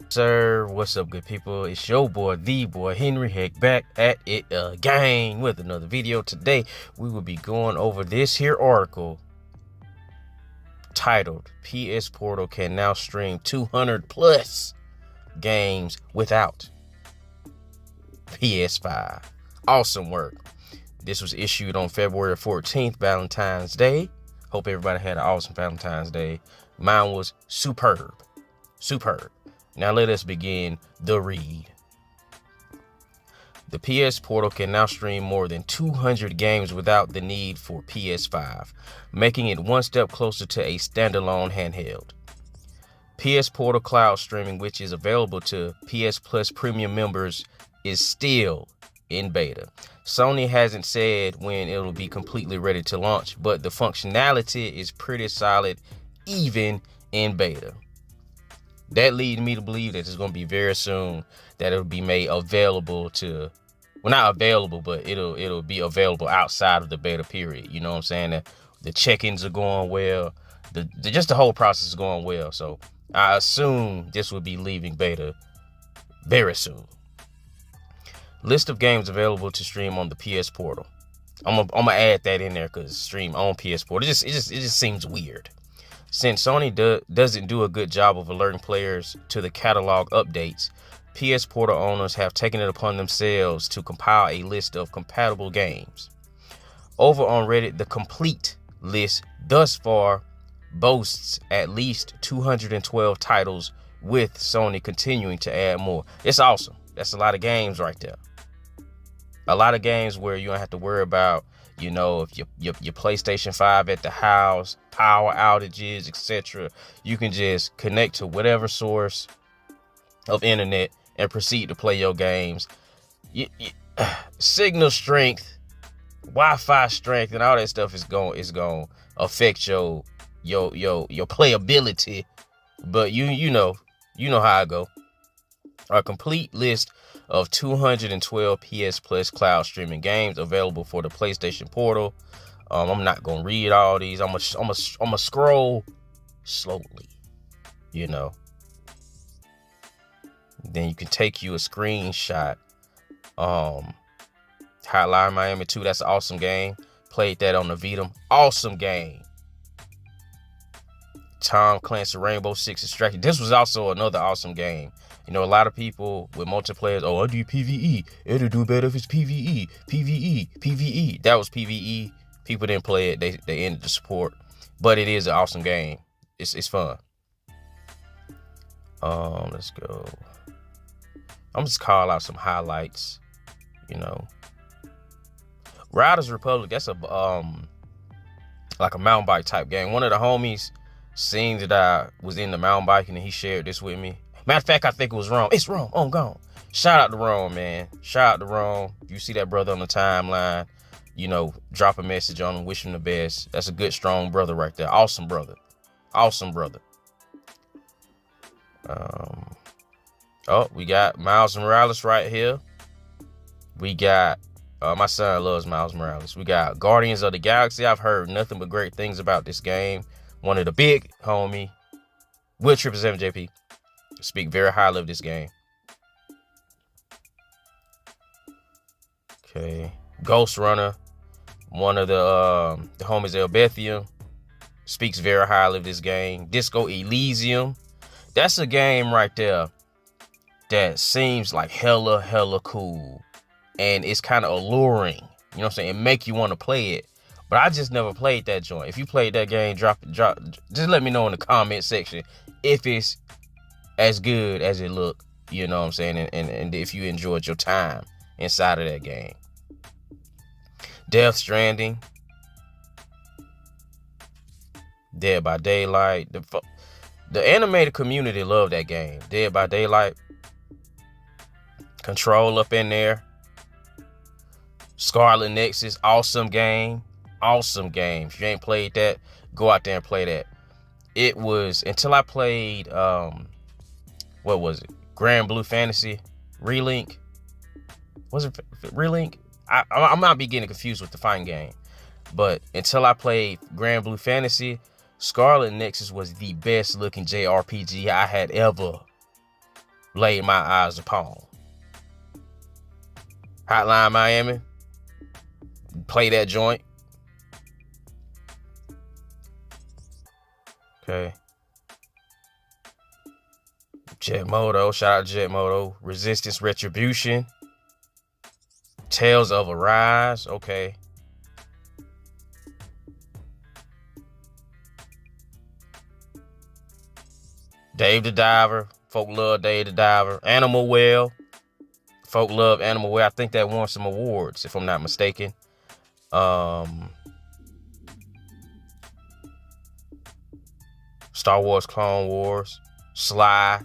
Sir, what's up, good people? It's your boy, the boy Henry Heck, back at it again with another video. Today, we will be going over this here article titled PS Portal can now stream 200 plus games without PS5. Awesome work. This was issued on February 14th, Valentine's Day. Hope everybody had an awesome Valentine's Day. Mine was superb. Now let us begin the read. The PS Portal can now stream more than 200 games without the need for PS5, making it one step closer to a standalone handheld. PS Portal Cloud Streaming, which is available to PS Plus Premium members, is still in beta. Sony hasn't said when it'll be completely ready to launch, but the functionality is pretty solid even in beta. That leads me to believe that it's going to be very soon that it'll be made available to, well, not available, but it'll be available outside of the beta period. You know what I'm saying? That the check-ins are going well. Just the whole process is going well. So I assume this will be leaving beta very soon. List of games available to stream on the PS Portal. I'm gonna add that in there because stream on PS Portal. It just seems weird. Since Sony doesn't do a good job of alerting players to the catalog updates, PS Portal owners have taken it upon themselves to compile a list of compatible games. Over on Reddit, the complete list thus far boasts at least 212 titles, with Sony continuing to add more. It's awesome. That's a lot of games right there. A lot of games where you don't have to worry about, you know, if your PlayStation 5 at the house, power outages, etc. You can just connect to whatever source of internet and proceed to play your games. Signal strength, Wi-Fi strength, and all that stuff is going to affect your playability. But you know how I go. A complete list of 212 PS Plus cloud streaming games available for the PlayStation Portal. I'm not gonna read all these. I'm gonna scroll slowly, you know. Then you can take you a screenshot. Hotline Miami 2, that's an awesome game. Played that on the Vita. Awesome game. Tom Clancy Rainbow Six Extraction. This was also another awesome game. You know, a lot of people with multiplayers, oh, I do PvE. It'll do better if it's PvE. That was PvE. People didn't play it. They ended the support. But it is an awesome game. It's fun. Let's go. I'm just call out some highlights. You know, Riders Republic. That's like a mountain bike type game. One of the homies seen that I was in the mountain biking and he shared this with me. Matter of fact, I think it was Rome. It's Rome. Oh, gone. Shout out to Rome, man. Shout out to Rome. If you see that brother on the timeline, you know, drop a message on him, wish him the best. That's a good, strong brother right there. Awesome brother. Awesome brother. Oh, we got Miles Morales right here. We got, my son loves Miles Morales. We got Guardians of the Galaxy. I've heard nothing but great things about this game. One of the big homie, Will 777JP, speak very highly of this game. Okay, Ghost Runner, one of the homies, Elbethium, speaks very highly of this game. Disco Elysium, that's a game right there that seems like hella cool, and it's kind of alluring. You know what I'm saying? It make you want to play it. But I just never played that joint. If you played that game, drop. Just let me know in the comment section if it's as good as it looked. You know what I'm saying? And if you enjoyed your time inside of that game. Death Stranding. Dead by Daylight. The animated community loved that game. Dead by Daylight. Control up in there. Scarlet Nexus. Awesome game. Awesome game. If you ain't played that, go out there and play that. It was until I played what was it? Grand Blue Fantasy Relink. Was it Relink? I might be getting confused with the fighting game. But until I played Grand Blue Fantasy, Scarlet Nexus was the best looking JRPG I had ever laid my eyes upon. Hotline Miami, play that joint. Okay. Jet Moto, shout out Jet Moto. Resistance Retribution. Tales of Arise, okay. Dave the Diver, folk love Dave the Diver. Animal Well, folk love Animal Well. I think that won some awards, if I'm not mistaken. Star Wars Clone Wars, Sly,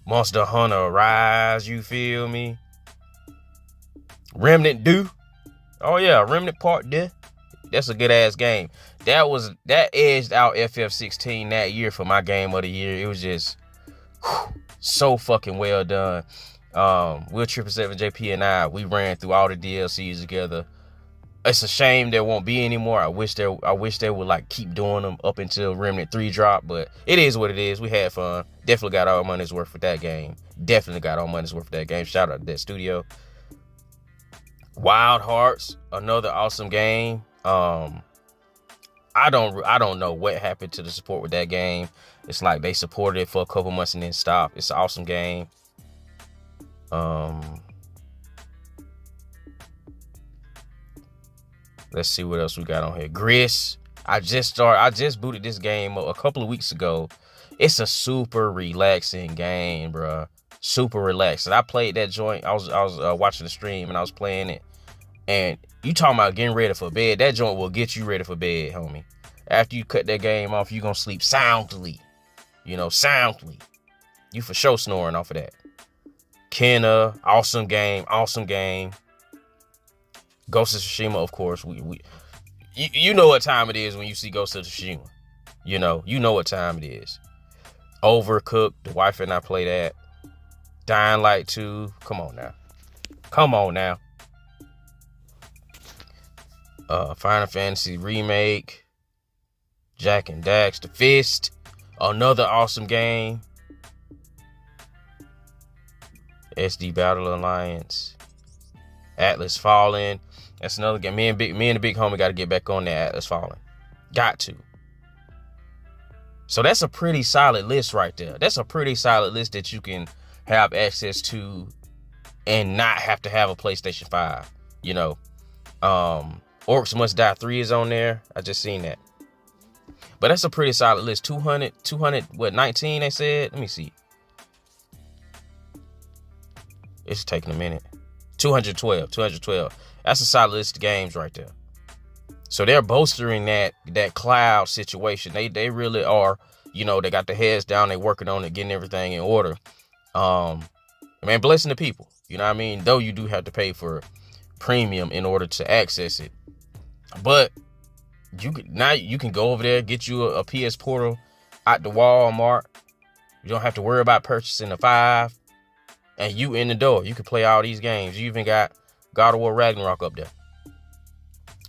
Monster Hunter Rise, you feel me? Remnant Do. Oh yeah, Remnant Part D. That's a good ass game. That edged out FF16 that year for my game of the year. It was just so fucking well done. Will 777JP and I, we ran through all the DLCs together. It's a shame there won't be anymore. I wish they would like keep doing them up until Remnant 3 drop, but it is what it is. We had fun. Definitely got our money's worth for that game. Definitely got our money's worth for that game. Shout out to that studio. Wild Hearts, another awesome game. I don't know what happened to the support with that game. It's like they supported it for a couple months and then stopped. It's an awesome game. Let's see what else we got on here. Gris. I just booted this game a couple of weeks ago. It's a super relaxing game, bro. Super relaxed. And I played that joint. I was watching the stream and I was playing it. And you talking about getting ready for bed. That joint will get you ready for bed, homie. After you cut that game off, you gonna sleep soundly. Soundly. You for sure snoring off of that. Kenna, awesome game. Ghost of Tsushima, of course. You know what time it is when you see Ghost of Tsushima. You know what time it is. Overcooked, the wife and I play that. Dying Light 2, come on now. Final Fantasy Remake, Jack and Dax, The Fist, another awesome game. SD Battle Alliance, Atlas Fallen. That's another game. Me and the big homie got to get back on that Atlas Fallen. Got to. So that's a pretty solid list right there. That's a pretty solid list that you can have access to and not have to have a PlayStation 5. Orcs Must Die 3 is on there. I just seen that. But that's a pretty solid list. 200, what, 19 they said? Let me see. It's taking a minute. 212. That's a solid list of games right there. So they're bolstering that cloud situation. They really are, they got their heads down, they working on it, getting everything in order. Man, blessing the people. You know what I mean? Though you do have to pay for premium in order to access it. But you can go over there, get you a PS Portal out the Walmart. You don't have to worry about purchasing a 5. And you in the door. You can play all these games. You even got God of War Ragnarok up there.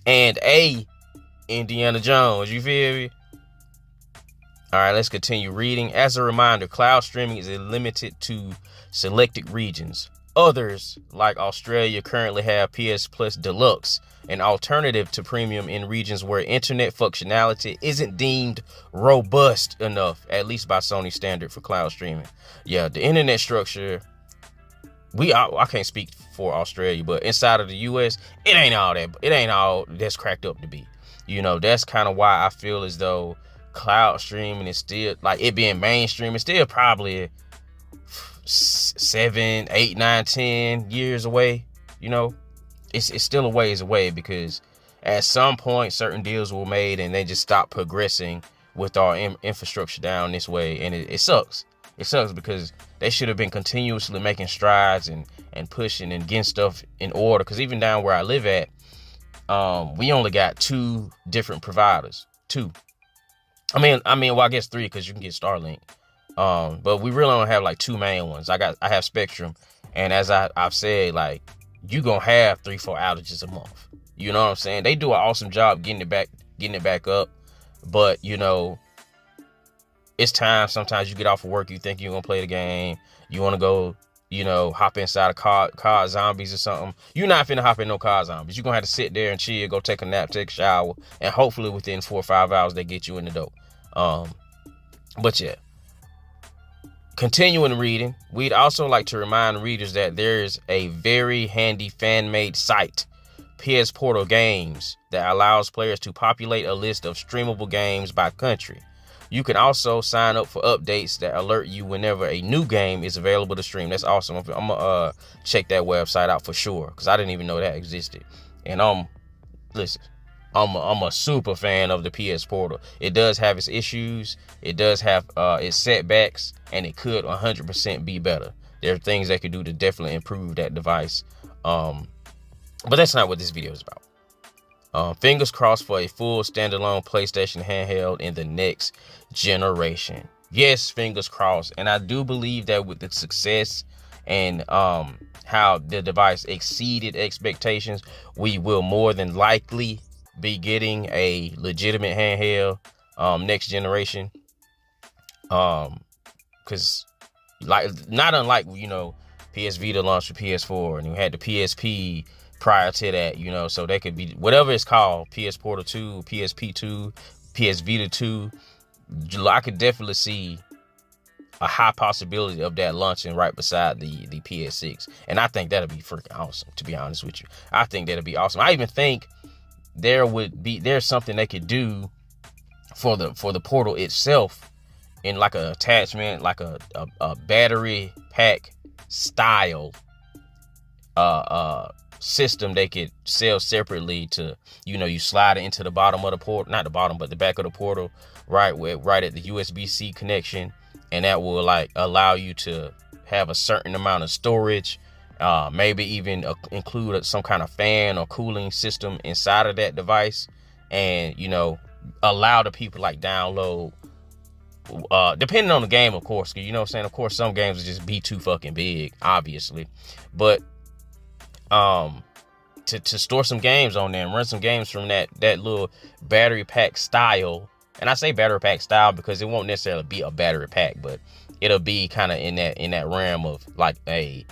And Indiana Jones. You feel me? All right, let's continue reading. As a reminder, cloud streaming is limited to selected regions. Others, like Australia, currently have PS Plus Deluxe, an alternative to premium in regions where internet functionality isn't deemed robust enough, at least by Sony standard, for cloud streaming. Yeah, the internet structure, I can't speak for Australia, but inside of the US, it ain't all that's cracked up to be. That's kind of why I feel as though cloud streaming is still, like it being mainstream, it's still probably 7, 8, 9, 10 years away. It's still a ways away, because at some point certain deals were made and they just stopped progressing with our infrastructure down this way, and it sucks. It sucks because they should have been continuously making strides and pushing and getting stuff in order. Because even down where I live at, we only got 2 different providers. 2. Well, I guess 3, because you can get Starlink. But we really don't have like 2 main ones. I have Spectrum, and as I've said, like, you gonna have 3-4 outages a month. You know what I'm saying? They do an awesome job getting it back up, but it's time. Sometimes you get off of work, you think you're gonna play the game, you want to go, hop inside a car zombies or something. You're not finna hop in no car zombies. You're gonna have to sit there and chill, go take a nap, take a shower, and hopefully within 4 or 5 hours they get you in the door. But yeah, continuing reading, we'd also like to remind readers that there's a very handy fan-made site, PS Portal Games, that allows players to populate a list of streamable games by country. You can also sign up for updates that alert you whenever a new game is available to stream. That's awesome. I'm gonna check that website out for sure, because I didn't even know that existed. And listen, I'm a super fan of the PS Portal. It does have its issues, it does have its setbacks, and it could 100% be better. There are things they could do to definitely improve that device. But that's not what this video is about. Fingers crossed for a full standalone PlayStation handheld in the next generation. Yes, fingers crossed. And I do believe that with the success and how the device exceeded expectations, we will more than likely be getting a legitimate handheld next generation. Because not unlike, PS Vita launched for PS4, and you had the PSP prior to that, so they could be whatever it's called, PS Portal 2, PSP 2, PS Vita 2. I could definitely see a high possibility of that launching right beside the PS6, and I think that'll be freaking awesome, to be honest with you. I think that'll be awesome. I even think there's something they could do for the Portal itself, in like a attachment, like a battery pack style system they could sell separately to, you slide it into the bottom of the portal, not the bottom, but the back of the portal, right at the USB-C connection, and that will like allow you to have a certain amount of storage, maybe even include some kind of fan or cooling system inside of that device, and allow the people like download, depending on the game, of course, because what I'm saying, of course some games will just be too fucking big, obviously, but to store some games on there and run some games from that little battery pack style. And I say battery pack style because it won't necessarily be a battery pack, but it'll be kind of in that realm of like a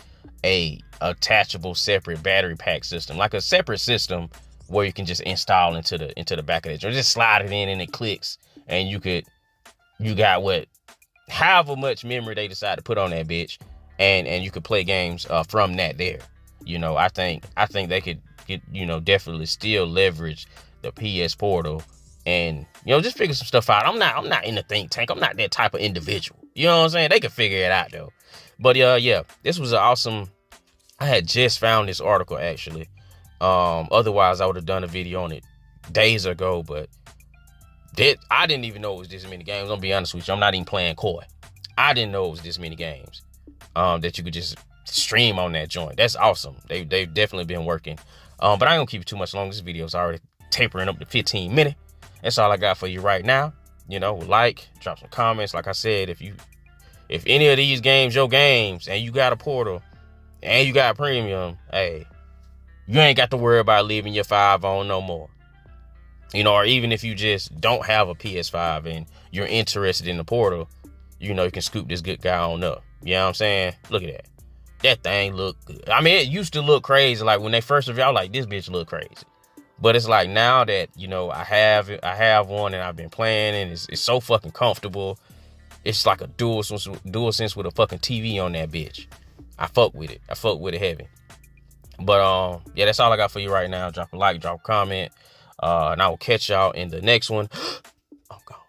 attachable separate battery pack system, like a separate system where you can just install into the back of it, or just slide it in and it clicks, and you got however much memory they decide to put on that bitch, and you could play games from that there. I think they could get, definitely still leverage the PS Portal and, just figure some stuff out. I'm not in the think tank. I'm not that type of individual. You know what I'm saying? They can figure it out though. But yeah, this was an awesome. I had just found this article actually. Otherwise I would have done a video on it days ago, but I didn't even know it was this many games. I'm gonna be honest with you. I'm not even playing coy. I didn't know it was this many games that you could just stream on that joint. That's awesome. They've definitely been working. But I ain't gonna keep it too much long. This video is already tapering up to 15 minutes. That's all I got for you right now. Like, drop some comments. Like I said, if any of these games your games, and you got a Portal and you got a premium, hey, you ain't got to worry about leaving your 5 on no more. Or even if you just don't have a PS5 and you're interested in the Portal, you can scoop this good guy on up. You know what I'm saying? Look at that. That thing look good. I mean, it used to look crazy. Like when they first revealed, I was like, this bitch look crazy. But it's like now that, I have one and I've been playing, and it's so fucking comfortable. It's like a dual sense with a fucking TV on that bitch. I fuck with it. I fuck with it heavy. But yeah, that's all I got for you right now. Drop a like, drop a comment. And I will catch y'all in the next one. I'm gone.